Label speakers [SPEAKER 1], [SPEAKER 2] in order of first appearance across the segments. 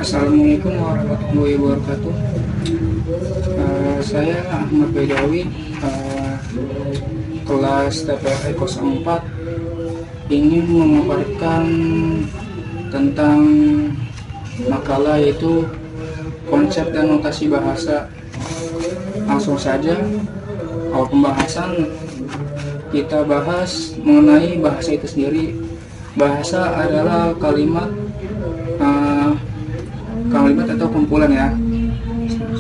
[SPEAKER 1] Assalamualaikum warahmatullahi wabarakatuh. Saya Ahmad Baidawi, kelas TPA 04, ingin memaparkan tentang makalah yaitu konsep dan notasi bahasa. Langsung saja, awal pembahasan kita bahas mengenai bahasa itu sendiri. Bahasa adalah kalimat atau kumpulan ya.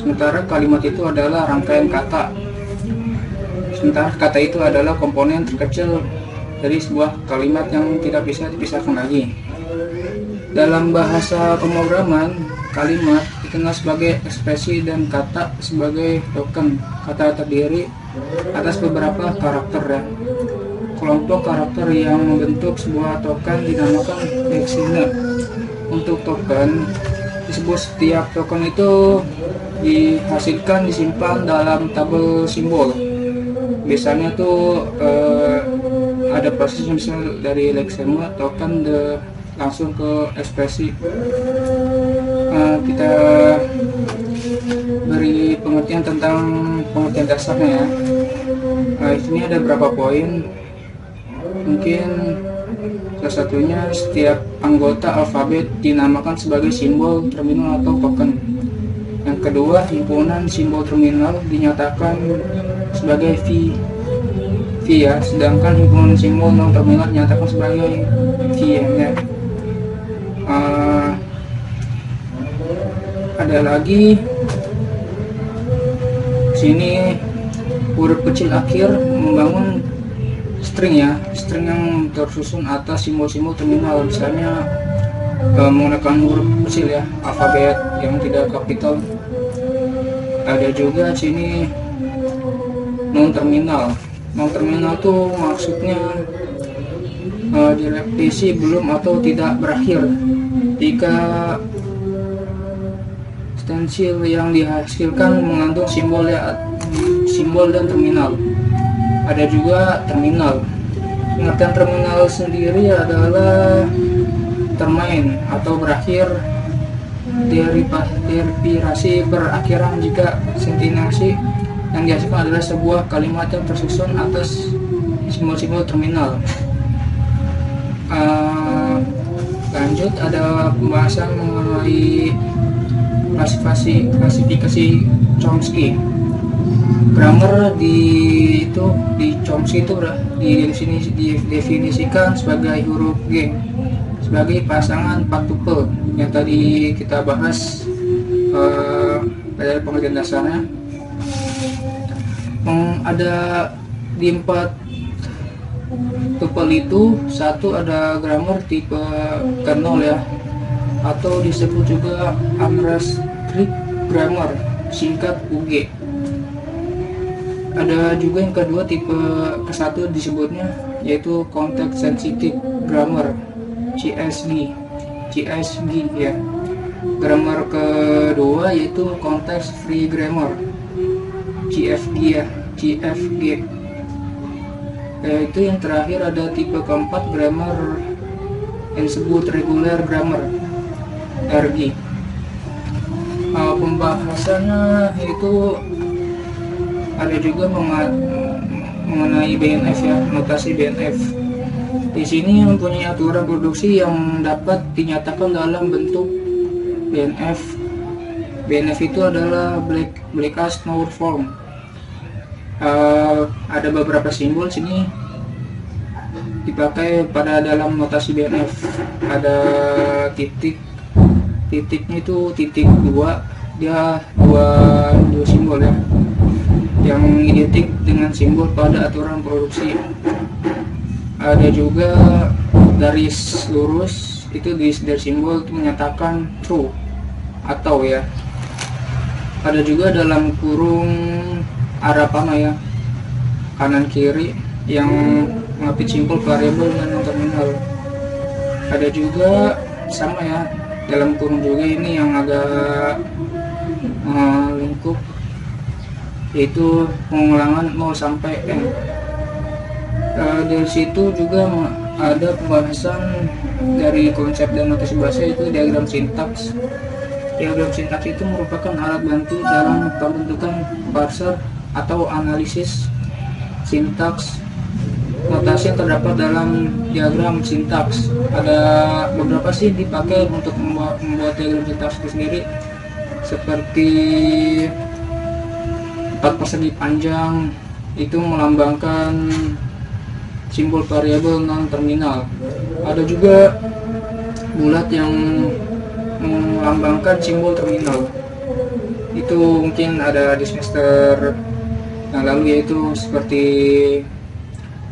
[SPEAKER 1] Sementara kalimat itu adalah rangkaian kata. Sementara kata itu adalah komponen terkecil dari sebuah kalimat yang tidak bisa dipisahkan lagi. Dalam bahasa pemrograman, kalimat dikenal sebagai ekspresi dan kata sebagai token. Kata terdiri atas beberapa karakter ya. Kelompok karakter yang membentuk sebuah token dinamakan lexeme. Untuk token disebut setiap token itu disimpan dalam tabel simbol. Biasanya tuh ada proses misal dari lexeme token langsung ke ekspresi. Kita beri pengertian tentang pengertian dasarnya ya. Di sini ada beberapa poin. Mungkin salah satunya, setiap anggota alfabet dinamakan sebagai simbol terminal atau token. Yang kedua, himpunan simbol terminal dinyatakan sebagai V ya, sedangkan himpunan simbol non terminal dinyatakan sebagai V ya. Ada lagi sini huruf kecil akhir membangun string ya, string yang tersusun atas simbol-simbol terminal, misalnya menggunakan huruf kecil ya, alfabet yang tidak kapital. Ada juga sini non terminal. Non terminal tuh maksudnya direpetisi belum atau tidak berakhir. Jika stensil yang dihasilkan mengandung simbol dan terminal. Ada juga terminal. Pengertian terminal sendiri adalah termain atau berakhir, derivasi berakhiran jika sentensi yang dihasilkan adalah sebuah kalimat yang tersusun atas simbol-simbol terminal. Lanjut, ada pembahasan mengenai klasifikasi Chomsky. Grammar di Chomsky itu didefinisikan sebagai huruf G sebagai pasangan 4 tupel yang tadi kita bahas pada pengertian dasarnya. Ada di 4 tupel itu, satu ada grammar tipe kernel ya, atau disebut juga unrestricted grammar, singkat UG. Ada juga yang kedua, tipe ke-1 disebutnya yaitu context sensitive grammar, CSG ya. Grammar kedua yaitu context free grammar, CFG ya, CFG. Itu yang terakhir ada tipe keempat, grammar yang disebut regular grammar, RG. Pembahasannya itu ada juga mengenai BNF ya, notasi BNF. Di sini mempunyai aturan produksi yang dapat dinyatakan dalam bentuk BNF. BNF itu adalah Black as Nour form. Ada beberapa simbol sini dipakai pada dalam notasi BNF. Ada titiknya itu titik 2, dia dua simbol ya, yang identik dengan simbol pada aturan produksi. Ada juga garis lurus, itu dari simbol itu menyatakan true atau ya. Ada juga dalam kurung arah panah ya, kanan kiri, yang mengapit simbol variabel dan non terminal. Ada juga sama ya, dalam kurung juga ini yang agak lingkup, yaitu pengulangan 0 sampai N. Dari situ juga ada pembahasan dari konsep dan notasi bahasa, itu diagram sintaks. Diagram sintaks itu merupakan alat bantu dalam pembentukan parser atau analisis sintaks. Notasi yang terdapat dalam diagram sintaks ada beberapa sih dipakai untuk membuat diagram sintaks itu sendiri, seperti 4 persegi panjang itu melambangkan simbol variabel non terminal. Ada juga bulat yang melambangkan simbol terminal. Itu mungkin ada di semester yang lalu, yaitu seperti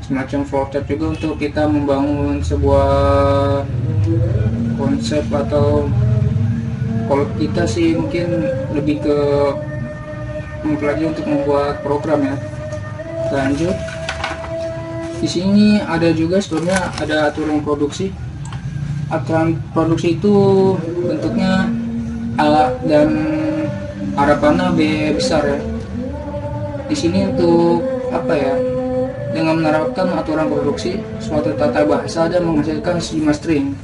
[SPEAKER 1] semacam flowchart juga untuk kita membangun sebuah konsep, atau kalau kita sih mungkin lebih ke mempelajari untuk membuat program ya. Lanjut, di sini ada juga sebenarnya ada aturan produksi. Aturan produksi itu bentuknya A dan harapannya B besar ya. Di sini untuk apa ya? Dengan menerapkan aturan produksi, suatu tata bahasa dan menghasilkan sejumlah string.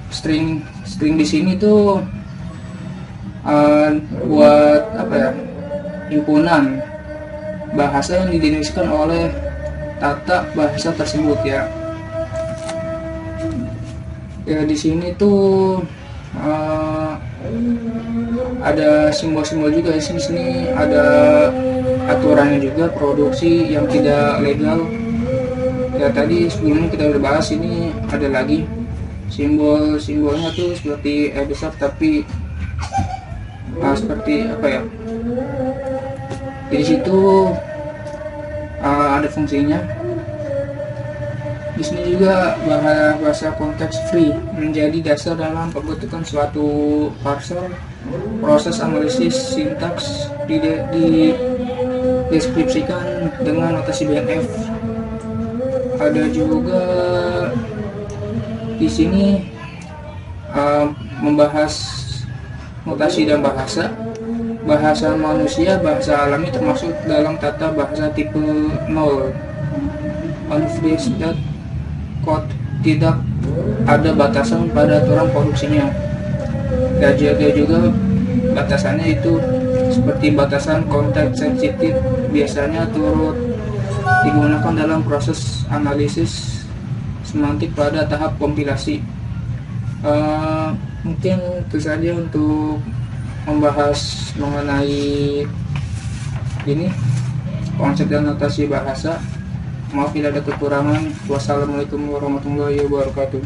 [SPEAKER 1] String di sini tuh buat apa ya? Himpunan bahasa yang didefinisikan oleh tata bahasa tersebut ya. Ya di sini tuh ada simbol-simbol juga. Di sini ada aturannya juga, produksi yang tidak legal. Ya tadi sebelumnya kita udah bahas, ini ada lagi simbol-simbolnya tuh seperti E besar tapi seperti apa ya? Di situ ada fungsinya. Di sini juga bahasa konteks free menjadi dasar dalam pembentukan suatu parser. Proses analisis sintaks dideskripsikan dengan notasi BNF. Ada juga di sini membahas notasi dan bahasa. Bahasa manusia, bahasa alami termasuk dalam tata bahasa tipe 0. Unphrased code tidak ada batasan pada aturan produksinya. Dan juga batasannya itu seperti batasan konteks sensitif, biasanya turut digunakan dalam proses analisis semantik pada tahap kompilasi. Mungkin itu saja untuk membahas mengenai ini konsep dan notasi bahasa. Maaf bila ada kekurangan. Wassalamualaikum warahmatullahi wabarakatuh.